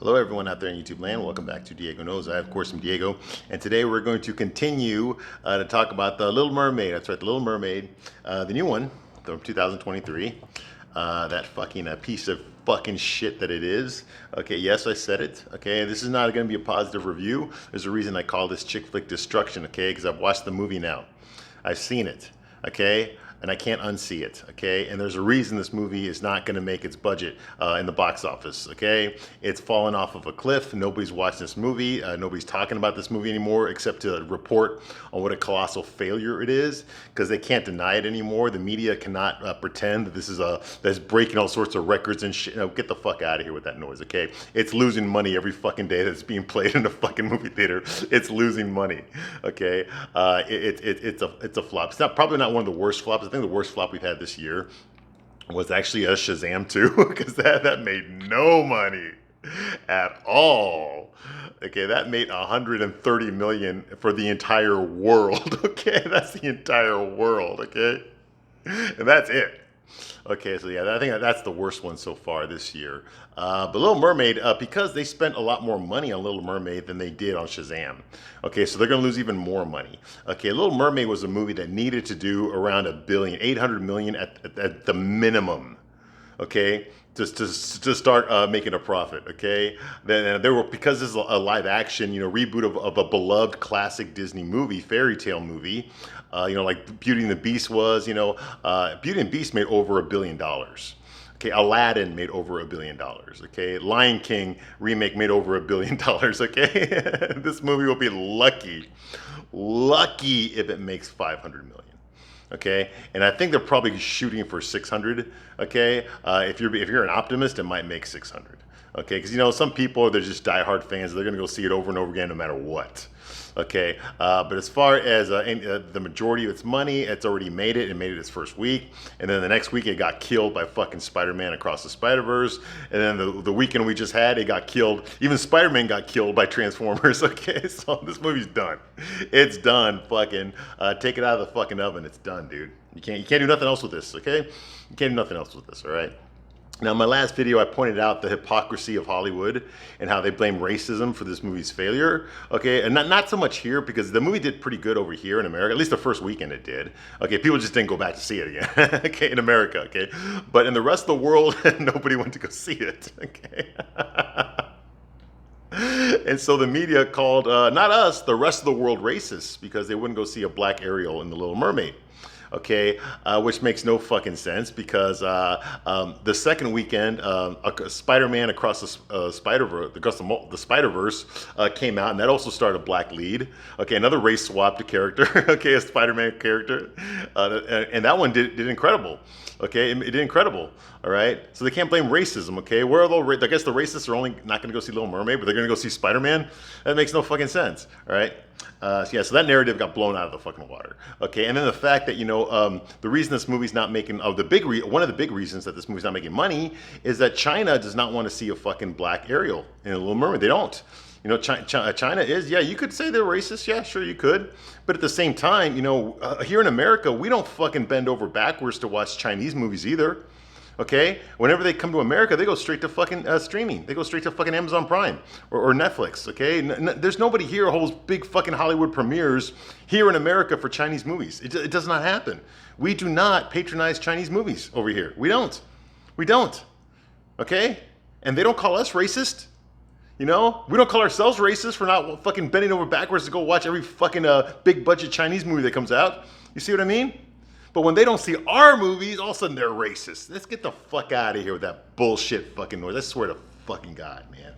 Hello everyone out there in YouTube land, welcome back to Diego Knows. I of course am Diego, and today we're going to continue to talk about The Little Mermaid. That's right, The Little Mermaid, the new one from 2023. That fucking piece of fucking shit that it is. Okay, yes, I said it. Okay, this is not going to be a positive review. There's a reason I call this chick flick destruction, okay, because I've watched the movie now. I've seen it, okay? And I can't unsee it, okay? And there's a reason this movie is not gonna make its budget in the box office, okay? It's fallen off of a cliff. Nobody's watching this movie. Nobody's talking about this movie anymore except to report on what a colossal failure it is, because they can't deny it anymore. The media cannot pretend that this is that's breaking all sorts of records and shit. No, get the fuck out of here with that noise, okay? It's losing money every fucking day that's being played in a fucking movie theater. It's losing money, okay? It's a flop. It's probably not one of the worst flops. I think the worst flop we've had this year was actually Shazam 2, because that made no money at all. Okay, that made 130 million for the entire world. Okay, that's the entire world. Okay, and that's it. Okay, so yeah, I think that's the worst one so far this year. But Little Mermaid, because they spent a lot more money on Little Mermaid than they did on Shazam. Okay, so they're going to lose even more money. Okay, Little Mermaid was a movie that needed to do around $1 billion, 800 million at the minimum. Okay, just to start making a profit. Okay, then there were, because this is a live action, reboot of a beloved classic Disney movie, fairy tale movie. Like Beauty and the Beast was. Beauty and the Beast made over $1 billion. Okay, Aladdin made over $1 billion. Okay, Lion King remake made over $1 billion. Okay, this movie will be lucky if it makes 500 million. Okay, and I think they're probably shooting for 600. Okay, if you're an optimist, it might make 600. Okay, because some people, they're just diehard fans. They're gonna go see it over and over again, no matter what. Okay, but as far as the majority of its money, it's already made it. It made it its first week, and then the next week it got killed by fucking Spider-Man Across the Spider-Verse, and then the weekend we just had, it got killed. Even Spider-Man got killed by Transformers. Okay, so this movie's done. It's done. Fucking take it out of the fucking oven. It's done, dude. You can't do nothing else with this. Okay, you can't do nothing else with this. All right. Now, in my last video, I pointed out the hypocrisy of Hollywood and how they blame racism for this movie's failure. Okay, and not so much here, because the movie did pretty good over here in America. At least the first weekend it did. Okay, people just didn't go back to see it again. Okay, in America. Okay, but in the rest of the world, nobody went to go see it. Okay. And so the media called, not us, the rest of the world racist, because they wouldn't go see a black Ariel in The Little Mermaid. Okay, which makes no fucking sense, because the second weekend, Spider-Man Across the Spider-Verse came out, and that also starred a black lead. Okay, another race swapped character. Okay, a Spider-Man character, and that one did incredible. Okay, it did incredible. All right, so they can't blame racism. Okay, where are I guess the racists are only not going to go see Little Mermaid, but they're going to go see Spider-Man. That makes no fucking sense. All right. So that narrative got blown out of the fucking water. Okay, and then the fact that the reason this movie's not making one of the big reasons that this movie's not making money is that China does not want to see a fucking black Ariel in a Little Mermaid. They don't. China is, yeah, you could say they're racist. Yeah, sure, you could. But at the same time, here in America, we don't fucking bend over backwards to watch Chinese movies either. Okay, whenever they come to America, they go straight to fucking streaming. They go straight to fucking Amazon Prime or Netflix. Okay, there's nobody here who holds big fucking Hollywood premieres here in America for Chinese movies. It does not happen. We do not patronize Chinese movies over here. We don't. Okay, and they don't call us racist. We don't call ourselves racist for not fucking bending over backwards to go watch every fucking big budget Chinese movie that comes out. You see what I mean? But when they don't see our movies, all of a sudden they're racist. Let's get the fuck out of here with that bullshit fucking noise. I swear to fucking God, man.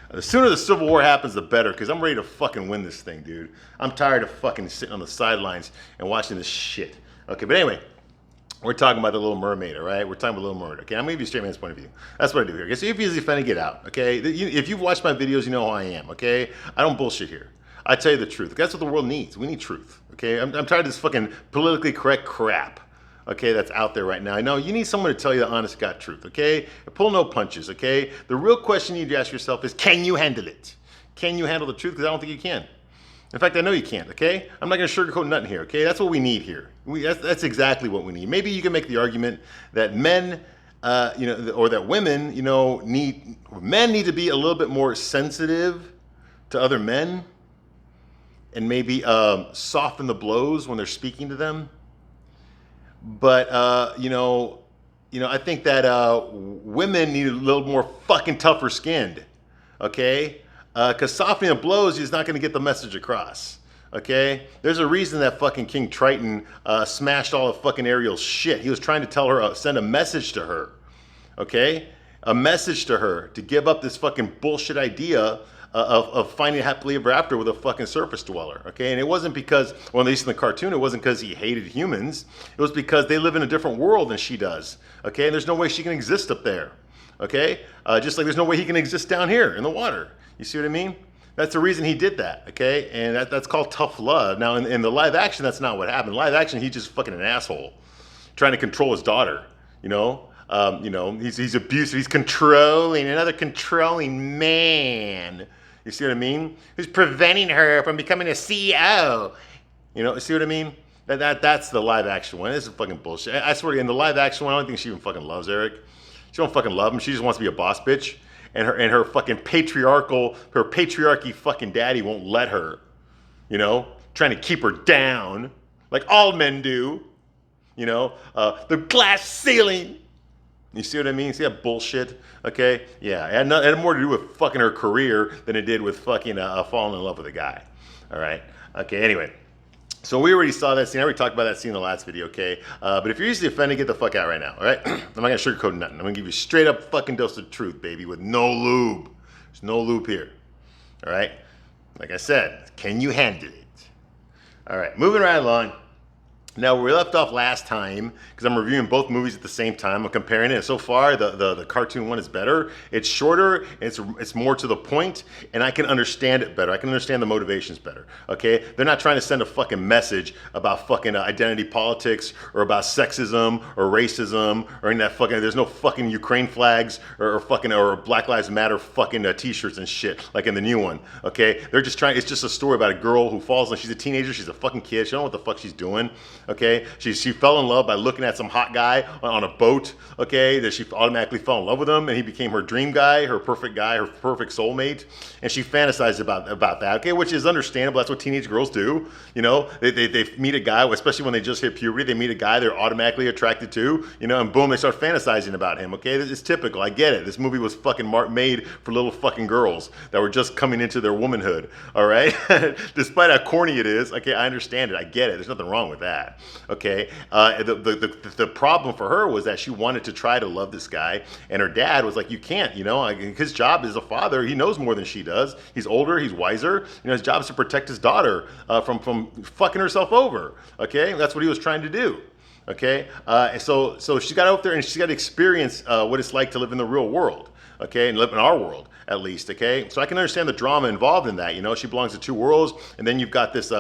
The sooner the Civil War happens, the better, because I'm ready to fucking win this thing, dude. I'm tired of fucking sitting on the sidelines and watching this shit. Okay, but anyway, we're talking about The Little Mermaid, all right? We're talking about Little Mermaid, okay? I'm going to give you a straight man's point of view. That's what I do here. Okay, so if you're easy fan, get out, okay? If you've watched my videos, you know who I am, okay? I don't bullshit here. I tell you the truth. That's what the world needs. We need truth. Okay, I'm tired of this fucking politically correct crap. Okay, that's out there right now. I know you need someone to tell you the honest God truth. Okay, pull no punches. Okay, the real question you need to ask yourself is, can you handle it? Can you handle the truth? Because I don't think you can. In fact, I know you can't. Okay, I'm not going to sugarcoat nothing here. Okay, that's what we need here. That's exactly what we need. Maybe you can make the argument that men or that women, men need to be a little bit more sensitive to other men and maybe soften the blows when they're speaking to them. But I think that women need a little more fucking tougher skinned, okay? Because softening the blows is not going to get the message across. Okay, there's a reason that fucking King Triton smashed all of fucking Ariel's shit. He was trying to tell her, send a message to her. Okay, a message to her to give up this fucking bullshit idea of finding happily ever after with a fucking surface dweller. Okay, and it wasn't because, well, at least in the cartoon, it wasn't because he hated humans. It was because they live in a different world than she does. Okay, and there's no way she can exist up there. Okay, just like there's no way he can exist down here in the water. You see what I mean? That's the reason he did that, okay? And that's called tough love. Now, in the live action, that's not what happened. Live action, he's just fucking an asshole, trying to control his daughter. He's abusive. He's controlling, another controlling man. You see what I mean? He's preventing her from becoming a CEO. You see what I mean? That's the live action one. This is fucking bullshit. I swear, in the live action one, I don't think she even fucking loves Eric. She don't fucking love him. She just wants to be a boss bitch. And her fucking patriarchy fucking daddy won't let her, trying to keep her down, like all men do, the glass ceiling. You see what I mean? See that bullshit? Okay, yeah, it had more to do with fucking her career than it did with fucking falling in love with a guy. All right, okay. Anyway. So we already saw that scene. I already talked about that scene in the last video, okay? But if you're easily offended, get the fuck out right now, all right? I'm not gonna sugarcoat nothing. I'm gonna give you straight up fucking dose of truth, baby, with no lube. There's no lube here, all right? Like I said, can you handle it? All right, moving right along. Now, where we left off last time, because I'm reviewing both movies at the same time, I'm comparing it. So far, the cartoon one is better. It's shorter, it's more to the point, and I can understand it better. I can understand the motivations better, okay? They're not trying to send a fucking message about fucking identity politics or about sexism or racism or in that fucking, there's no fucking Ukraine flags or Black Lives Matter fucking t-shirts and shit like in the new one, okay? They're just trying, it's just a story about a girl who falls, and she's a teenager, she's a fucking kid, she don't know what the fuck she's doing. Okay, she fell in love by looking at some hot guy on a boat. Okay, that she automatically fell in love with him, and he became her dream guy, her perfect soulmate, and she fantasized about that. Okay, which is understandable. That's what teenage girls do. They meet a guy, especially when they just hit puberty. They meet a guy they're automatically attracted to. And boom, they start fantasizing about him. Okay, it's typical. I get it. This movie was fucking made for little fucking girls that were just coming into their womanhood. All right, despite how corny it is. Okay, I understand it. I get it. There's nothing wrong with that. Okay, the problem for her was that she wanted to try to love this guy, and her dad was like, "You can't, his job as a father, he knows more than she does. He's older, he's wiser. His job is to protect his daughter from fucking herself over. Okay, that's what he was trying to do. Okay, so she got out there and she got to experience what it's like to live in the real world. Okay, and live in our world at least. Okay, so I can understand the drama involved in that. She belongs to two worlds, and then you've got this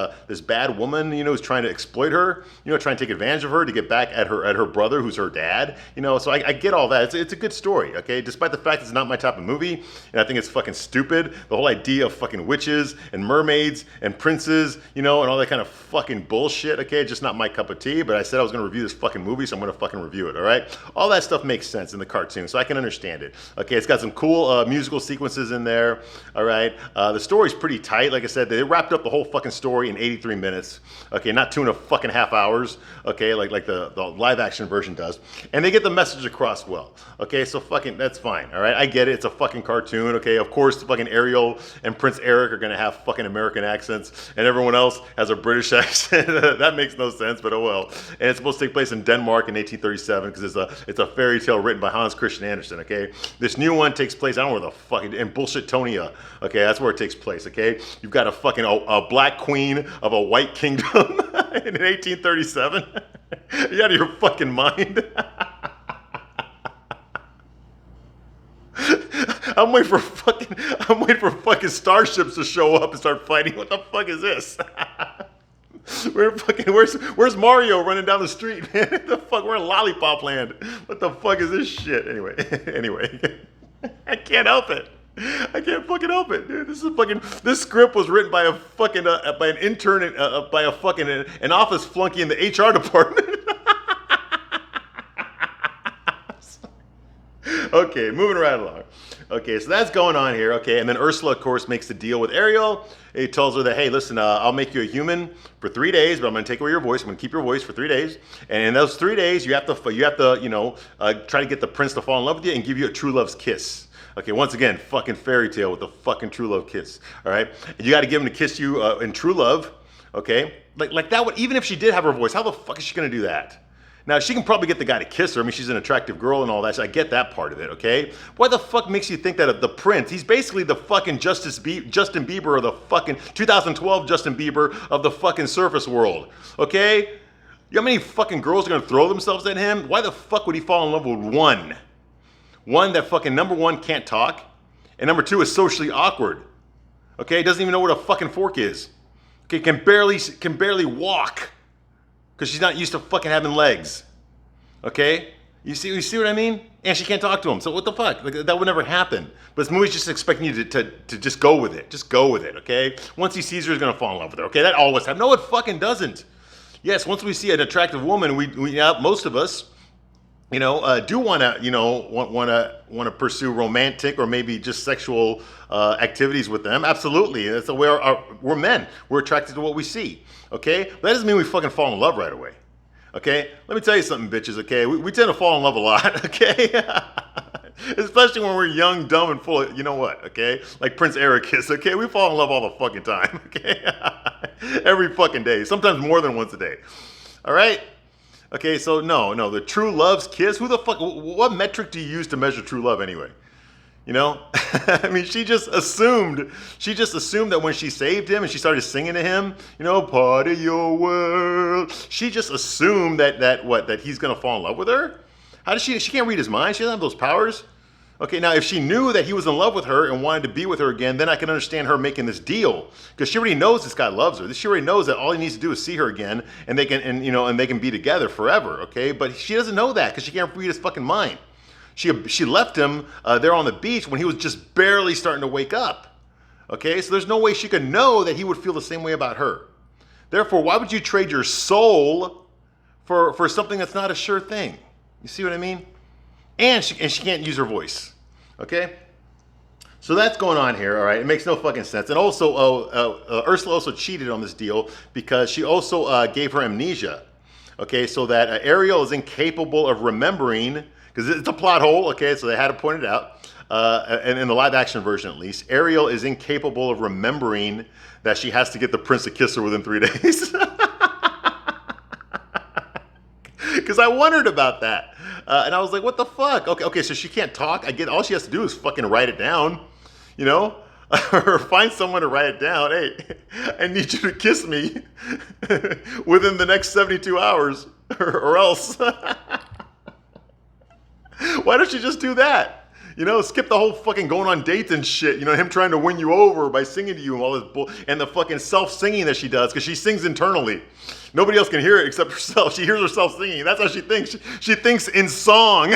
bad woman, who's trying to exploit her, trying to take advantage of her to get back at her brother, who's her dad. So I get all that. It's a good story. Okay, despite the fact it's not my type of movie, and I think it's fucking stupid. The whole idea of fucking witches and mermaids and princes, and all that kind of fucking bullshit. Okay, just not my cup of tea. But I said I was going to review this fucking movie, so I'm going to fucking review it. All right, all that stuff makes sense in the cartoon, so I can understand it. Okay, it's got some cool musical sequences in there. All right, the story's pretty tight. Like I said, they wrapped up the whole fucking story in 83 minutes. Okay, not 2.5 fucking half hours. Okay, like the live action version does, and they get the message across well. Okay, so fucking that's fine. All right, I get it. It's a fucking cartoon. Okay, of course, fucking Ariel and Prince Eric are gonna have fucking American accents, and everyone else has a British accent. That makes no sense, but oh well. And it's supposed to take place in Denmark in 1837 because it's a fairy tale written by Hans Christian Andersen. Okay, this new one takes place, I don't know where the fuck, in Bullshit-tonia. Okay, that's where it takes place. Okay, you've got a black queen of a white kingdom in 1837. You out of your fucking mind? I'm waiting for fucking starships to show up and start fighting. What the fuck is this? Where's Mario running down the street, man? The fuck, we're in Lollipop Land. What the fuck is this shit? Anyway, I can't help it. I can't fucking help it, dude. This script was written by by an intern, by a fucking an office flunky in the HR department. Okay, moving right along. Okay, so that's going on here. Okay, and then Ursula, of course, makes the deal with Ariel. He tells her that, hey, listen, I'll make you a human for 3 days, but I'm going to take away your voice. I'm going to keep your voice for 3 days, and in those 3 days, you have to, try to get the prince to fall in love with you and give you a true love's kiss. Okay, once again, fucking fairy tale with the fucking true love kiss. All right, and you got to give him to kiss you in true love. Okay, like that would, even if she did have her voice, how the fuck is she going to do that? Now, she can probably get the guy to kiss her. I mean, she's an attractive girl and all that, so I get that part of it, okay? Why the fuck makes you think that the prince, he's basically the fucking Justin Bieber of the fucking 2012 Justin Bieber of the fucking surface world, okay? You know how many fucking girls are gonna throw themselves at him? Why the fuck would he fall in love with one? One that fucking, number one, can't talk, and number two, is socially awkward, okay? Doesn't even know what a fucking fork is, okay? Can barely walk. Because she's not used to fucking having legs. Okay? You see what I mean? And she can't talk to him. So what the fuck? Like, that would never happen. But this movie's just expecting you to just go with it. Just go with it, okay? Once he sees her, he's going to fall in love with her. Okay? That always happens. No, it fucking doesn't. Yes, once we see an attractive woman, we most of us, do want to pursue romantic or maybe just sexual activities with them. Absolutely. That's the way we're men. We're attracted to what we see. Okay? But that doesn't mean we fucking fall in love right away. Okay? Let me tell you something, bitches, okay? We tend to fall in love a lot, okay? Especially when we're young, dumb, and full of, you know what, okay? Like Prince Ericus, okay? We fall in love all the fucking time, okay? Every fucking day. Sometimes more than once a day. All right? Okay, so no, the true love's kiss, who the fuck, what metric do you use to measure true love anyway? You know? I mean, she just assumed that when she saved him and she started singing to him, part of your world, she just assumed that he's gonna fall in love with her? How does she can't read his mind, she doesn't have those powers. Okay, now if she knew that he was in love with her and wanted to be with her again, then I can understand her making this deal. Because she already knows this guy loves her. She already knows that all he needs to do is see her again and they can be together forever, okay? But she doesn't know that because she can't read his fucking mind. She left him there on the beach when he was just barely starting to wake up. Okay, so there's no way she could know that he would feel the same way about her. Therefore, why would you trade your soul for something that's not a sure thing? You see what I mean? And she can't use her voice. Okay? So that's going on here, all right? It makes no fucking sense. And also, Ursula also cheated on this deal because she also gave her amnesia. Okay, so that Ariel is incapable of remembering, because it's a plot hole, okay, so they had to point it out. And in the live action version, at least, Ariel is incapable of remembering that she has to get the prince to kiss her within 3 days. Because I wondered about that. And I was like, what the fuck? Okay, so she can't talk. I get all she has to do is fucking write it down, or find someone to write it down. Hey, I need you to kiss me within the next 72 hours or else. Why don't you just do that? Skip the whole fucking going on dates and shit. Him trying to win you over by singing to you and all this bull, and the fucking self-singing that she does, because she sings internally. Nobody else can hear it except herself. She hears herself singing. That's how she thinks. She thinks in song.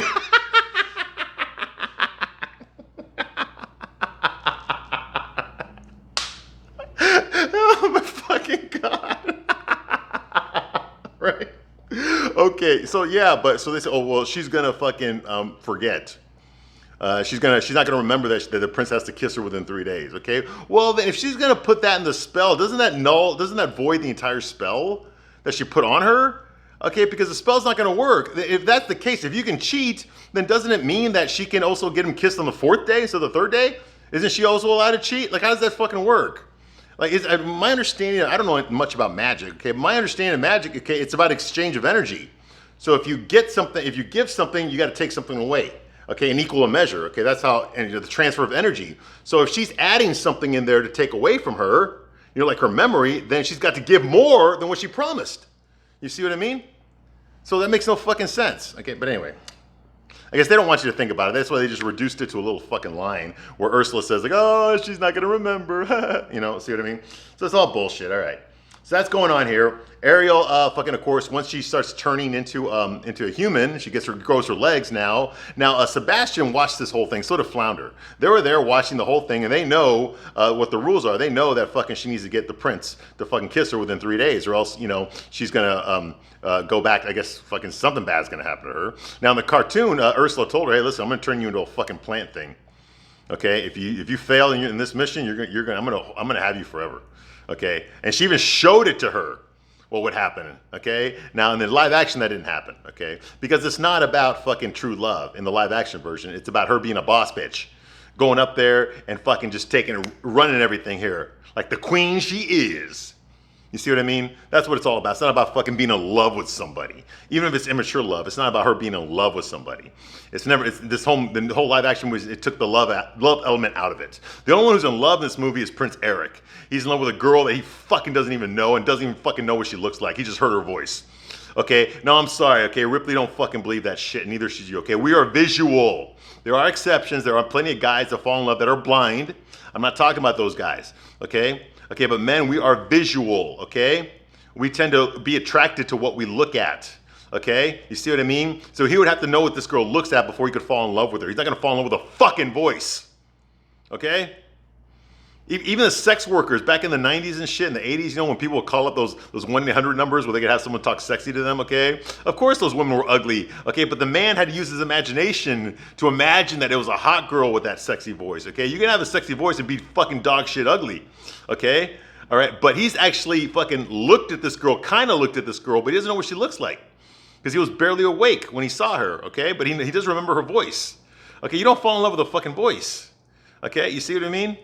Oh my fucking God. Right? Okay, so yeah, so they say, oh well, she's gonna fucking forget. She's not gonna remember that the prince has to kiss her within 3 days. Okay. Well, then if she's gonna put that in the spell, doesn't that void the entire spell that she put on her? Okay, because the spell's not gonna work. If that's the case, if you can cheat, then doesn't it mean that she can also get him kissed on the 4th day instead of the 3rd day? Isn't she also allowed to cheat? Like, how does that fucking work? Like, my understanding, I don't know much about magic. Okay, my understanding of magic, okay, it's about exchange of energy. So if you give something, you got to take something away. Okay, in equal a measure. Okay, that's how, and the transfer of energy. So if she's adding something in there to take away from her, like her memory, then she's got to give more than what she promised. You see what I mean? So that makes no fucking sense. Okay, but anyway, I guess they don't want you to think about it. That's why they just reduced it to a little fucking line where Ursula says like, oh, she's not gonna remember. See what I mean? So it's all bullshit. All right. So that's going on here. Ariel, fucking, of course, once she starts turning into a human, she grows her legs now. Now, Sebastian watched this whole thing, so did Flounder. They were there watching the whole thing, and they know what the rules are. They know that fucking she needs to get the prince to fucking kiss her within 3 days, or else, she's gonna go back. I guess fucking something bad's gonna happen to her. Now, in the cartoon, Ursula told her, "Hey, listen, I'm gonna turn you into a fucking plant thing. Okay, if you fail in this mission, I'm gonna have you forever." Okay, and she even showed it to her what would happen. Okay, now in the live action that didn't happen. Okay, because it's not about fucking true love in the live action version. It's about her being a boss bitch, going up there and fucking just running everything here like the queen she is. You see what I mean? That's what it's all about. It's not about fucking being in love with somebody. Even if it's immature love, it's not about her being in love with somebody. The whole live action was, it took the love element out of it. The only one who's in love in this movie is Prince Eric. He's in love with a girl that he fucking doesn't even know and doesn't even fucking know what she looks like. He just heard her voice. Okay, no, I'm sorry, okay, Ripley don't fucking believe that shit, neither should you, okay? We are visual. There are exceptions. There are plenty of guys that fall in love that are blind. I'm not talking about those guys, okay? Okay, but men, we are visual, okay? We tend to be attracted to what we look at, okay? You see what I mean? So he would have to know what this girl looks at before he could fall in love with her. He's not gonna fall in love with a fucking voice, okay? Even the sex workers back in the 90s and shit, in the 80s, when people would call up those 1-800 numbers where they could have someone talk sexy to them, okay? Of course those women were ugly, okay? But the man had to use his imagination to imagine that it was a hot girl with that sexy voice, okay? You can have a sexy voice and be fucking dog shit ugly, okay? All right, but he's actually fucking looked at this girl, kind of looked at this girl, but he doesn't know what she looks like because he was barely awake when he saw her, okay? But he does remember her voice, okay? You don't fall in love with a fucking voice, okay? You see what I mean?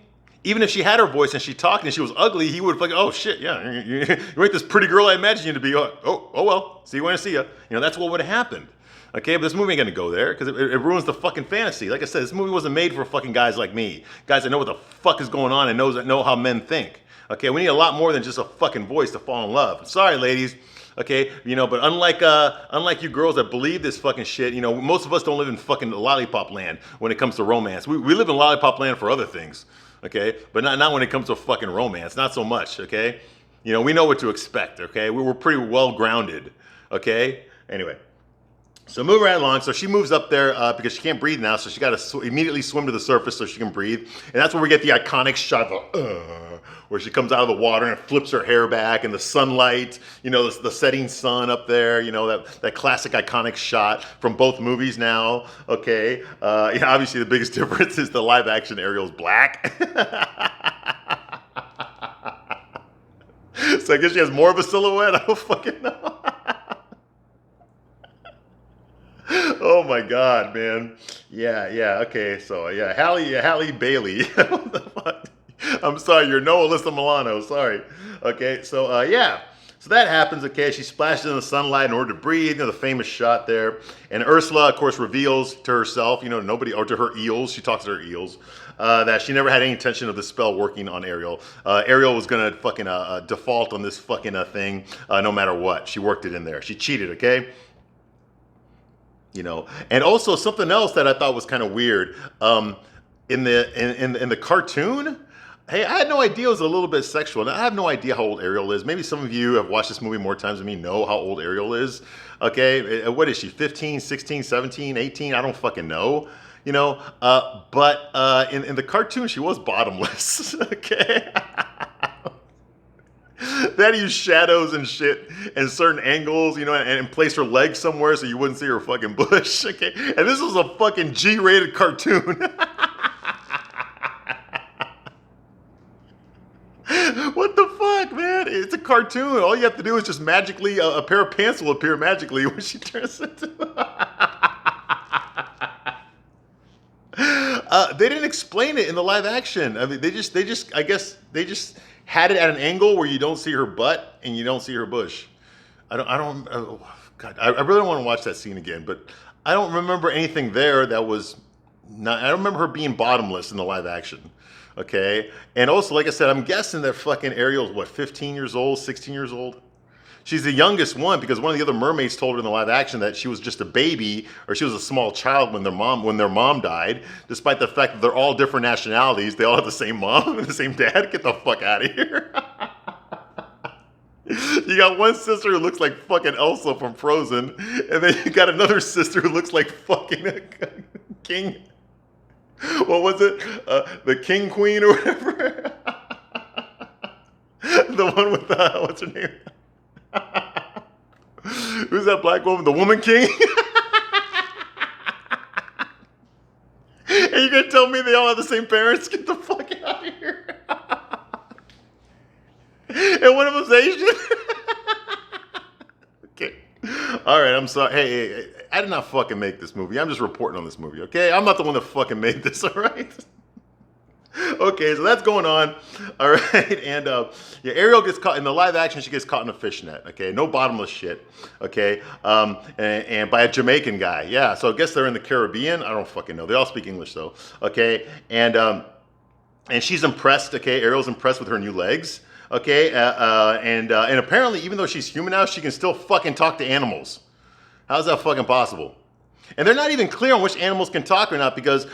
Even if she had her voice and she talked and she was ugly, he would fucking, oh shit, yeah, you ain't this pretty girl I imagined you to be. Oh well, see you when I see you. That's what would have happened. Okay, but this movie ain't gonna go there because it ruins the fucking fantasy. Like I said, this movie wasn't made for fucking guys like me, guys that know what the fuck is going on and know how men think. Okay, we need a lot more than just a fucking voice to fall in love. Sorry, ladies. Okay, but unlike you girls that believe this fucking shit, most of us don't live in fucking lollipop land when it comes to romance. We live in lollipop land for other things. Okay, but not when it comes to fucking romance, not so much, okay? We know what to expect, okay? We were pretty well grounded, okay? Anyway, so moving right along, so she moves up there because she can't breathe now, so she got to immediately swim to the surface so she can breathe, and that's where we get the iconic shot of where she comes out of the water and flips her hair back and the sunlight, the setting sun up there, that classic iconic shot from both movies now, okay? Obviously the biggest difference is the live action Ariel's black. So I guess she has more of a silhouette, I don't fucking know. Oh my God, man. Yeah, okay, so yeah, Halle Bailey. What the fuck? I'm sorry, you're no Alyssa Milano, sorry. Okay, so yeah. So that happens, okay, she splashes in the sunlight in order to breathe, the famous shot there. And Ursula, of course, reveals to herself, or to her eels, she talks to her eels, that she never had any intention of the spell working on Ariel. Ariel was gonna fucking default on this fucking thing no matter what. She worked it in there. She cheated, okay? And also something else that I thought was kind of weird, in the cartoon, hey, I had no idea it was a little bit sexual. Now, I have no idea how old Ariel is. Maybe some of you have watched this movie more times than me know how old Ariel is. Okay, what is she, 15, 16, 17, 18? I don't fucking know. But in the cartoon, she was bottomless, okay? They had to use shadows and shit and certain angles, and place her legs somewhere so you wouldn't see her fucking bush, okay? And this was a fucking G-rated cartoon. What the fuck, man? It's a cartoon. All you have to do is just magically, a pair of pants will appear magically when she turns into... They didn't explain it in the live action. I mean, they just had it at an angle where you don't see her butt and you don't see her bush. God, I really don't want to watch that scene again, but I don't remember anything there that was not, I don't remember her being bottomless in the live action. Okay. And also, like I said, I'm guessing that fucking Ariel's what, 15 years old, 16 years old? She's the youngest one because one of the other mermaids told her in the live action that she was just a baby or she was a small child when their mom died, despite the fact that they're all different nationalities. They all have the same mom and the same dad. Get the fuck out of here. You got one sister who looks like fucking Elsa from Frozen, and then you got another sister who looks like fucking King. What was it? The King Queen or whatever. The one with what's her name? Who's that black woman? The Woman King. And you're gonna tell me they all have the same parents? Get the fuck out of here. And one of them's Asian? Okay. All right, I'm sorry. Hey, I did not fucking make this movie. I'm just reporting on this movie, okay? I'm not the one that fucking made this, all right? Okay, so that's going on, all right? And yeah, Ariel gets caught, in the live action, she gets caught in a fishnet, okay? No bottomless shit, okay? And by a Jamaican guy, yeah. So I guess they're in the Caribbean. I don't fucking know. They all speak English, though, okay? And she's impressed, okay? Ariel's impressed with her new legs. Okay, and apparently, even though she's human now, she can still fucking talk to animals. How's that fucking possible? And they're not even clear on which animals can talk or not, because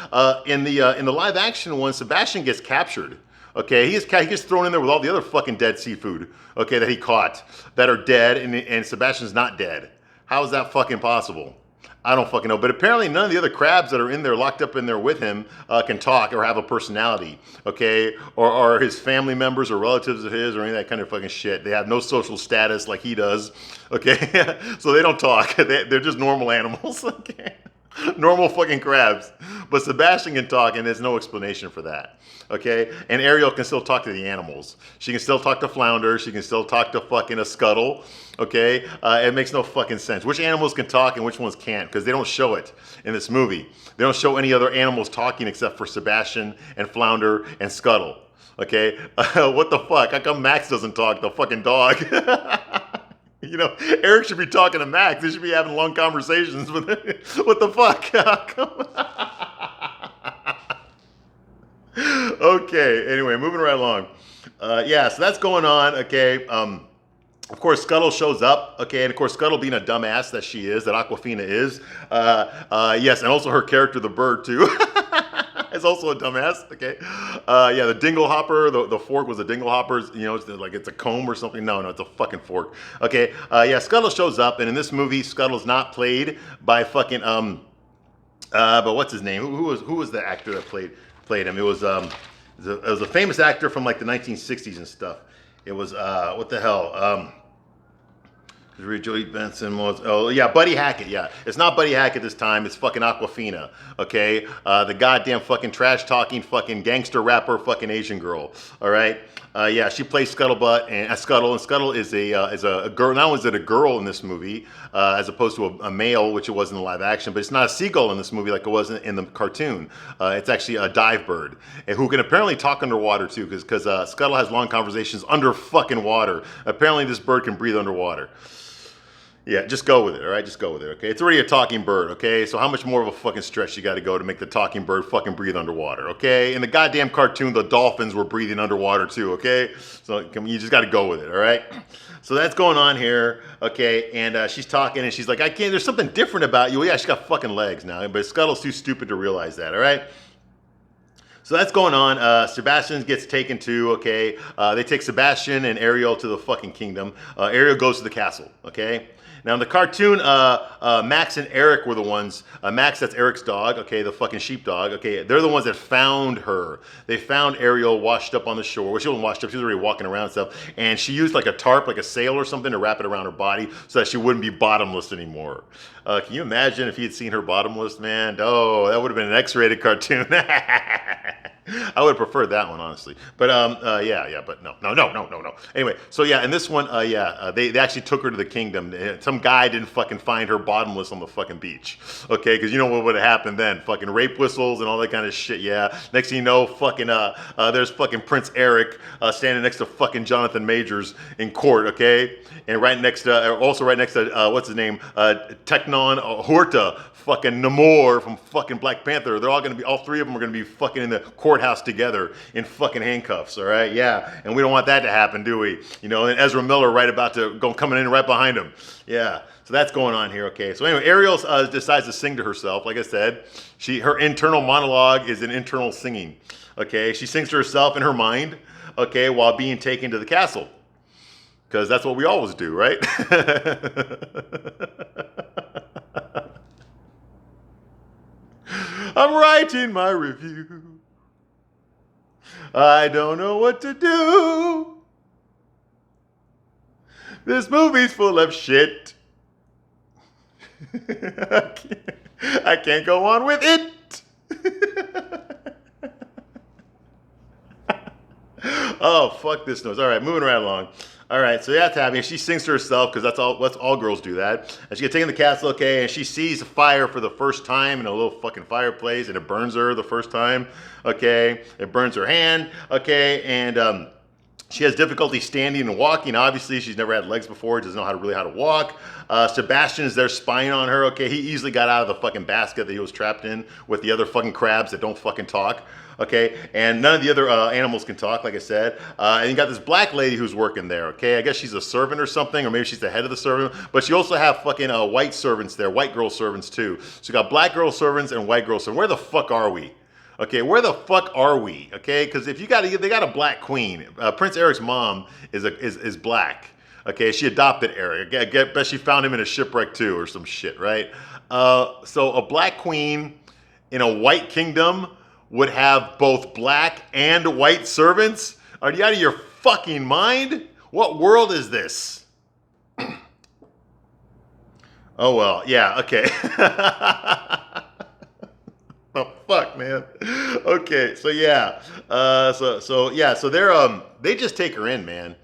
in the live action one, Sebastian gets captured. Okay, he gets thrown in there with all the other fucking dead seafood. Okay, that he caught that are dead, and Sebastian's not dead. How is that fucking possible? I don't fucking know, but apparently none of the other crabs that are in there, locked up in there with him, can talk or have a personality, okay? Or his family members or relatives of his or any of that kind of fucking shit. They have no social status like he does, okay? So they don't talk. They're just normal animals, okay? Normal fucking crabs. But Sebastian can talk, and there's no explanation for that. Okay? And Ariel can still talk to the animals. She can still talk to Flounder. She can still talk to fucking a Scuttle. Okay? It makes no fucking sense. Which animals can talk and which ones can't? Because they don't show it in this movie. They don't show any other animals talking except for Sebastian and Flounder and Scuttle. Okay? What the fuck? How come Max doesn't talk? The fucking dog. You know, Eric should be talking to Max. They should be having long conversations with him. What the fuck? Okay, anyway, moving right along. Yeah, so that's going on, okay. Of course, Scuttle shows up, okay, and of course, Scuttle being a dumbass that she is, that Aquafina is. Yes, and also her character, the bird, too. Is also a dumbass, okay? Yeah, the dingle hopper, the fork was a dingle hopper, you know, it's like it's a comb or something. No, it's a fucking fork. Okay, yeah, Scuttle shows up, and in this movie, Scuttle's not played by fucking, but what's his name? Who was the actor that played him? It was a famous actor from like the 1960s and stuff. It was, what the hell? Joey Benson was, oh yeah, Buddy Hackett, yeah. It's not Buddy Hackett this time, it's fucking Aquafina, okay? The goddamn fucking trash-talking fucking gangster rapper fucking Asian girl, all right? Yeah, she plays Scuttlebutt and Scuttle is a girl. Not only is it a girl in this movie, as opposed to a male, which it was in the live action, but it's not a seagull in this movie like it was in the cartoon. It's actually a dive bird, and who can apparently talk underwater too, because Scuttle has long conversations under fucking water. Apparently this bird can breathe underwater. Yeah, just go with it, all right? Just go with it, okay? It's already a talking bird, okay? So how much more of a fucking stretch you got to go to make the talking bird fucking breathe underwater, okay? In the goddamn cartoon, the dolphins were breathing underwater too, okay? So you just got to go with it, all right? So that's going on here, okay? And she's talking, and she's like, I can't, there's something different about you. Well, yeah, she's got fucking legs now, but Scuttle's too stupid to realize that, all right? So that's going on. Sebastian gets taken too, okay? They take Sebastian and Ariel to the fucking kingdom. Ariel goes to the castle, okay? Now in the cartoon, Max and Eric were the ones, Max, that's Eric's dog, okay, the fucking sheepdog, okay, they're the ones that found her. They found Ariel washed up on the shore. Well, she wasn't washed up, she was already walking around and stuff, and she used like a tarp, like a sail or something to wrap it around her body so that she wouldn't be bottomless anymore. Can you imagine if he had seen her bottomless, man? Oh, that would have been an X-rated cartoon. I would prefer that one, honestly. But yeah, but no. Anyway, so yeah, in this one, they actually took her to the kingdom. Some guy didn't fucking find her bottomless on the fucking beach, okay? Because you know what would have happened then? Fucking rape whistles and all that kind of shit. Yeah. Next thing you know, fucking there's fucking Prince Eric standing next to fucking Jonathan Majors in court, okay? And right next to, also right next to what's his name, Teknon Horta. Fucking Namor from fucking Black Panther. They're all gonna be, all three of them are gonna be fucking in the courthouse together in fucking handcuffs, all right? Yeah, and we don't want that to happen, do we? You know, and Ezra Miller right about to go coming in right behind him. Yeah, so that's going on here, okay? So anyway, Ariel decides to sing to herself. Like I said, her internal monologue is an internal singing, okay? She sings to herself in her mind, okay, while being taken to the castle. Because that's what we always do, right? I'm writing my review. I don't know what to do. This movie's full of shit. I can't go on with it. Oh, fuck this noise. All right, moving right along. All right, so that's happening. She sings to herself because that's all girls do that. And she gets taken to the castle, okay, and she sees a fire for the first time in a little fucking fireplace, and it burns her the first time, okay. It burns her hand, okay, and she has difficulty standing and walking. Obviously, she's never had legs before, doesn't know how to walk. Sebastian is there spying on her, okay. He easily got out of the fucking basket that he was trapped in with the other fucking crabs that don't fucking talk. Okay, and none of the other animals can talk, like I said. And you got this black lady who's working there, okay? I guess she's a servant or something, or maybe she's the head of the servant. But you also have fucking white servants there, white girl servants too. So you got black girl servants and white girl servants. Where the fuck are we? Okay, where the fuck are we? Okay, because if they got a black queen. Prince Eric's mom is black. Okay, she adopted Eric. I bet she found him in a shipwreck too, or some shit, right? So a black queen in a white kingdom would have both black and white servants? Are you out of your fucking mind? What world is this? Oh well, yeah, okay. Oh fuck, man. Okay, so yeah, so they just take her in, man.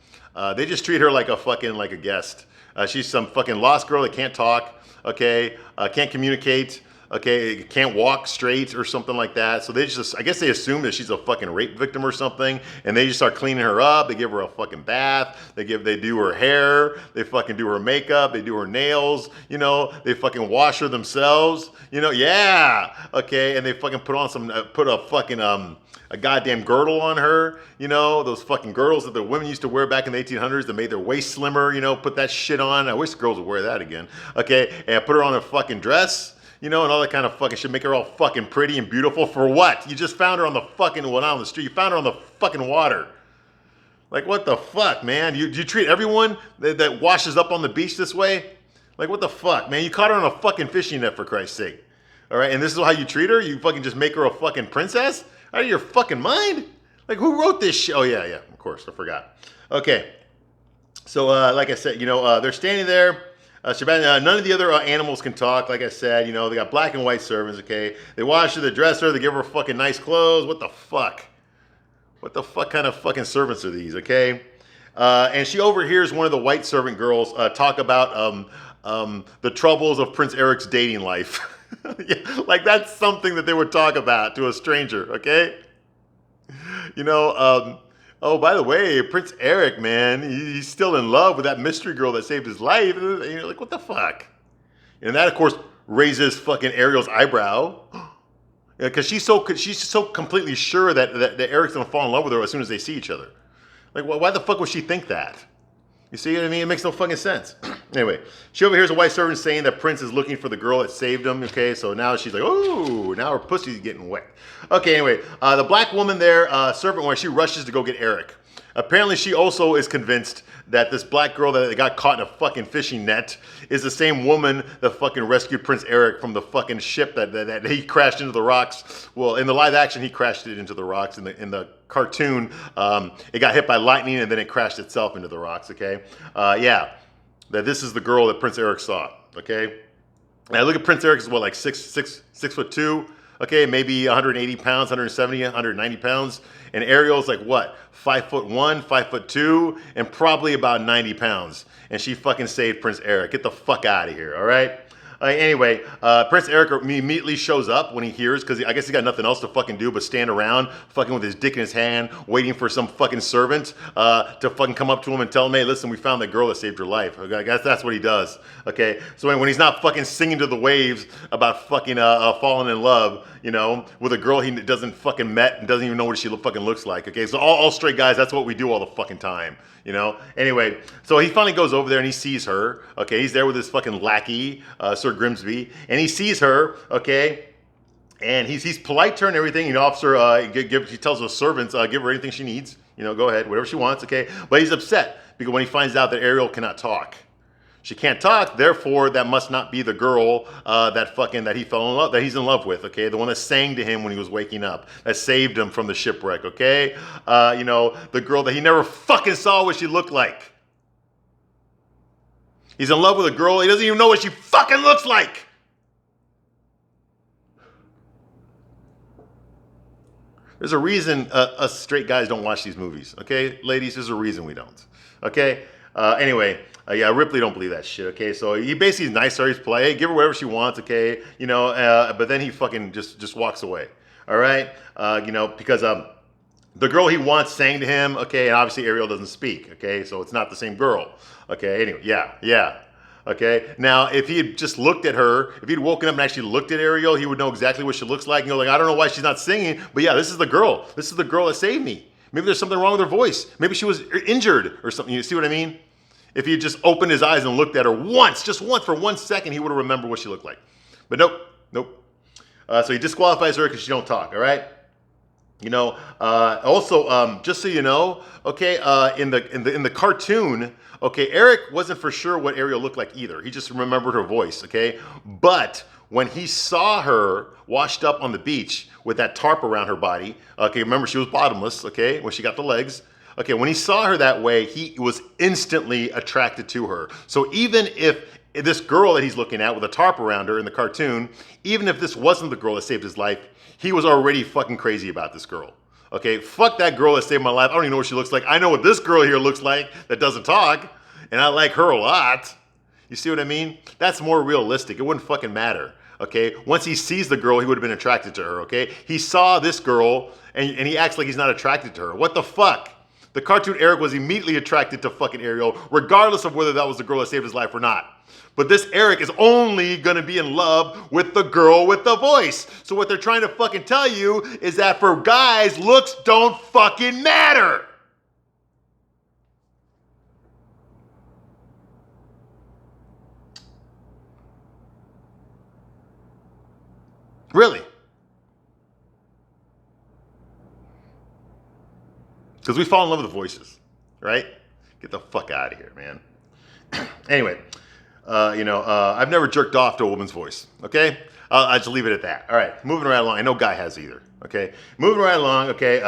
They just treat her like a guest. She's some fucking lost girl that can't talk, okay, can't communicate. Okay, can't walk straight or something like that. So I guess they assume that she's a fucking rape victim or something, and they just start cleaning her up. They give her a fucking bath. They do her hair. They fucking do her makeup. They do her nails. You know, they fucking wash her themselves. You know, yeah. Okay, and they fucking put a goddamn girdle on her. You know, those fucking girdles that the women used to wear back in the 1800s that made their waist slimmer. You know, put that shit on. I wish girls would wear that again. Okay, and put her on a fucking dress. You know, and all that kind of fucking shit. Make her all fucking pretty and beautiful for what? You just found her on the fucking, well, not on the street. You found her on the fucking water. Like, what the fuck, man? You treat everyone that washes up on the beach this way? Like, what the fuck, man? You caught her on a fucking fishing net, for Christ's sake. All right, and this is how you treat her? You fucking just make her a fucking princess? Out of your fucking mind? Like, who wrote this shit? Oh, yeah, of course. I forgot. Okay. So, like I said, you know, they're standing there. None of the other animals can talk, like I said. You know, they got black and white servants, okay? They wash her, they dress her, they give her fucking nice clothes. What the fuck? What the fuck kind of fucking servants are these, okay? And she overhears one of the white servant girls talk about the troubles of Prince Eric's dating life. Yeah, like that's something that they would talk about to a stranger, okay? You know, oh, by the way, Prince Eric, man, he's still in love with that mystery girl that saved his life. And you're like, what the fuck? And that, of course, raises fucking Ariel's eyebrow. Because she's so completely sure that Eric's going to fall in love with her as soon as they see each other. Like, why the fuck would she think that? You see what I mean? It makes no fucking sense. Anyway, she overhears a white servant saying that Prince is looking for the girl that saved him. Okay, so now she's like, oh, now her pussy's getting wet. Okay, anyway, the black woman there, servant woman, she rushes to go get Eric. Apparently, she also is convinced that this black girl that got caught in a fucking fishing net is the same woman that fucking rescued Prince Eric from the fucking ship that he crashed into the rocks. Well, in the live action, he crashed it into the rocks. In the cartoon, it got hit by lightning and then it crashed itself into the rocks. Okay, yeah, that this is the girl that Prince Eric saw. Okay, now look at Prince Eric is what, like 6'2". Okay, maybe 180 pounds, 170, 190 pounds. And Ariel's like what? 5'1", 5'2", and probably about 90 pounds. And she fucking saved Prince Eric. Get the fuck out of here, all right? Anyway, Prince Eric immediately shows up when he hears, because I guess he got nothing else to fucking do but stand around fucking with his dick in his hand, waiting for some fucking servant to fucking come up to him and tell him, hey, listen, we found that girl that saved your life. I guess that's what he does, okay? So when he's not fucking singing to the waves about fucking falling in love, you know, with a girl he doesn't fucking met and doesn't even know what she fucking looks like, okay? So all straight guys, that's what we do all the fucking time. You know, anyway, so he finally goes over there and he sees her. Okay, he's there with his fucking lackey, Sir Grimsby, and he sees her. Okay, and he's polite to her and everything. You know, officer, he tells the servants, give her anything she needs. You know, go ahead, whatever she wants. Okay, but he's upset Because when he finds out that Ariel cannot talk. She can't talk, therefore that must not be the girl that he fell in love, that he's in love with, okay? The one that sang to him when he was waking up, that saved him from the shipwreck, okay? The girl that he never fucking saw what she looked like. He's in love with a girl, he doesn't even know what she fucking looks like. There's a reason us straight guys don't watch these movies, okay? Ladies, there's a reason we don't, okay? Anyway, yeah, Ripley don't believe that shit, okay? So he basically is nice to her, he's polite, give her whatever she wants, okay? But then he fucking just walks away, all right? Because the girl he wants sang to him, okay? And obviously Ariel doesn't speak, okay? So it's not the same girl, okay? Anyway, yeah. Okay, now if he had just looked at her, if he'd woken up and actually looked at Ariel, he would know exactly what she looks like. And I don't know why she's not singing, but yeah, this is the girl. This is the girl that saved me. Maybe there's something wrong with her voice. Maybe she was injured or something. You see what I mean? If he had just opened his eyes and looked at her once, just once for 1 second, he would have remembered what she looked like. But nope. So he disqualifies her because she don't talk, all right? Also, just so you know, okay, in the cartoon, okay, Eric wasn't for sure what Ariel looked like either. He just remembered her voice, okay? But when he saw her washed up on the beach with that tarp around her body, okay, remember she was bottomless, okay, when she got the legs. Okay, when he saw her that way, he was instantly attracted to her. So even if this girl that he's looking at with a tarp around her in the cartoon, even if this wasn't the girl that saved his life, he was already fucking crazy about this girl. Okay, fuck that girl that saved my life. I don't even know what she looks like. I know what this girl here looks like that doesn't talk, and I like her a lot. You see what I mean? That's more realistic. It wouldn't fucking matter. Okay, once he sees the girl, he would have been attracted to her. Okay, he saw this girl, and he acts like he's not attracted to her. What the fuck? The cartoon Eric was immediately attracted to fucking Ariel, regardless of whether that was the girl that saved his life or not. But this Eric is only gonna be in love with the girl with the voice. So what they're trying to fucking tell you is that for guys, looks don't fucking matter. Really? Because we fall in love with the voices, right? Get the fuck out of here, man. Anyway, I've never jerked off to a woman's voice, okay? I'll just leave it at that. All right, moving right along. I know Guy has either, okay? Moving right along, okay?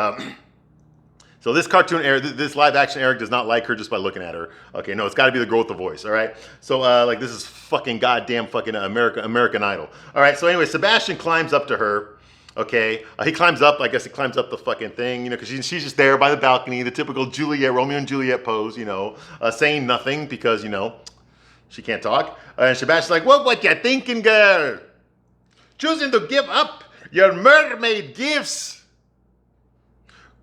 So this cartoon Eric, this live action Eric does not like her just by looking at her. Okay, no, it's got to be the girl with the voice, all right? So, this is fucking goddamn fucking American Idol. All right, so anyway, Sebastian climbs up to her. Okay, he climbs up, he climbs up the fucking thing, because she's just there by the balcony, the typical Romeo and Juliet pose, saying nothing because, she can't talk. And Sebastian's like, what you thinking, girl? Choosing to give up your mermaid gifts.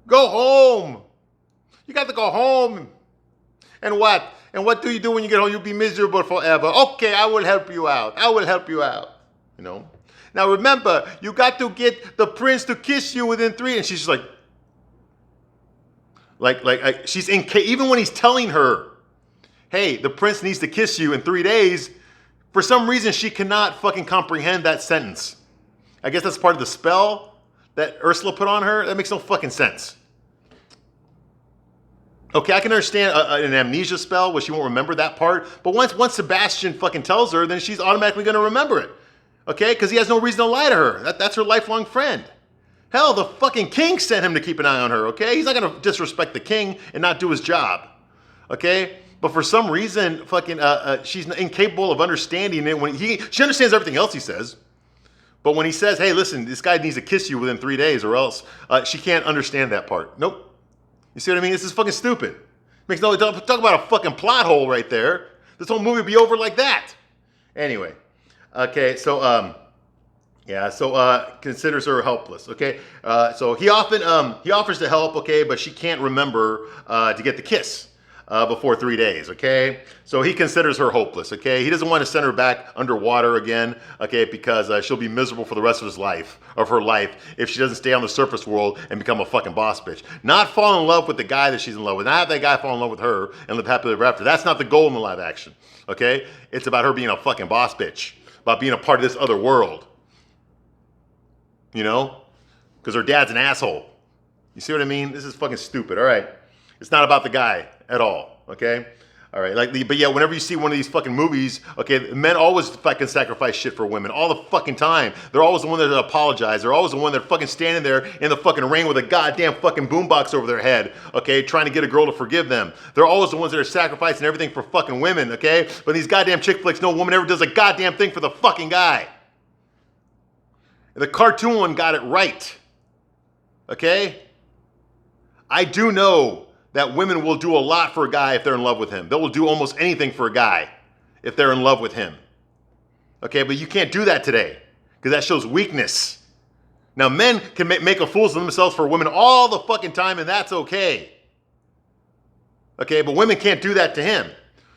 Go home. You got to go home. And what? And what do you do when you get home? You'll be miserable forever. Okay, I will help you out. Now remember, you got to get the prince to kiss you within 3. And she's just she's even when he's telling her, hey, the prince needs to kiss you in 3 days, for some reason she cannot fucking comprehend that sentence. I guess that's part of the spell that Ursula put on her. That makes no fucking sense. Okay, I can understand an amnesia spell where she won't remember that part, but once Sebastian fucking tells her, then she's automatically going to remember it. Okay, because he has no reason to lie to her. That's her lifelong friend. Hell, the fucking king sent him to keep an eye on her, okay? He's not going to disrespect the king and not do his job, okay? But for some reason, fucking, she's incapable of understanding it. She understands everything else he says. But when he says, hey, listen, this guy needs to kiss you within 3 days or else, she can't understand that part. Nope. You see what I mean? This is fucking stupid. Talk about a fucking plot hole right there. This whole movie would be over like that. Anyway. Okay, so considers her helpless. Okay, so he offers to help. Okay, but she can't remember to get the kiss before 3 days. Okay, so he considers her hopeless. Okay, he doesn't want to send her back underwater again. Okay, because she'll be miserable for the rest of her life if she doesn't stay on the surface world and become a fucking boss bitch. Not fall in love with the guy that she's in love with. Not have that guy fall in love with her and live happily ever after. That's not the goal in the live action. Okay, it's about her being a fucking boss bitch. About being a part of this other world. Because her dad's an asshole. You see what I mean? This is fucking stupid, all right? It's not about the guy at all, okay? All right, but yeah, whenever you see one of these fucking movies, okay, men always fucking sacrifice shit for women all the fucking time. They're always the one that apologize. They're always the one that fucking standing there in the fucking rain with a goddamn fucking boombox over their head, okay, trying to get a girl to forgive them. They're always the ones that are sacrificing everything for fucking women, okay? But these goddamn chick flicks, no woman ever does a goddamn thing for the fucking guy. The cartoon one got it right, okay? I do know that women will do a lot for a guy if they're in love with him. They will do almost anything for a guy if they're in love with him. Okay, but you can't do that today because that shows weakness. Now, men can make a fools of themselves for women all the fucking time, and that's okay. Okay, but women can't do that to him.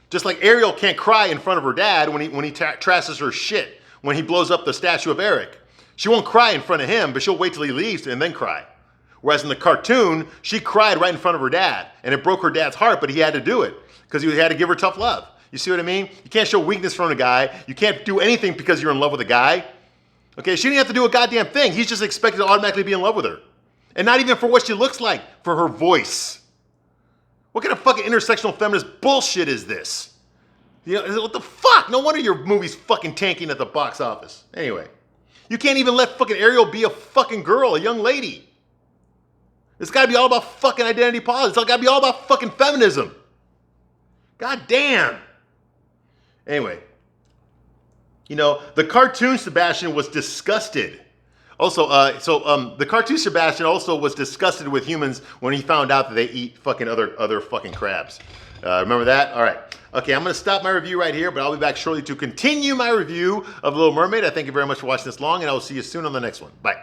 Just like Ariel can't cry in front of her dad when he trashes her shit, when he blows up the statue of Eric. She won't cry in front of him, but she'll wait till he leaves and then cry. Whereas in the cartoon, she cried right in front of her dad, and it broke her dad's heart, but he had to do it because he had to give her tough love. You see what I mean? You can't show weakness from a guy. You can't do anything because you're in love with a guy. Okay, she didn't have to do a goddamn thing. He's just expected to automatically be in love with her. And not even for what she looks like, for her voice. What kind of fucking intersectional feminist bullshit is this? You know, what the fuck? No wonder your movie's fucking tanking at the box office. Anyway, you can't even let fucking Ariel be a fucking girl, a young lady. It's got to be all about fucking identity politics. It's got to be all about fucking feminism. God damn. Anyway, you know, the cartoon Sebastian was disgusted. Also, the cartoon Sebastian also was disgusted with humans when he found out that they eat fucking other fucking crabs. Remember that? All right. Okay, I'm going to stop my review right here, but I'll be back shortly to continue my review of Little Mermaid. I thank you very much for watching this long, and I will see you soon on the next one. Bye.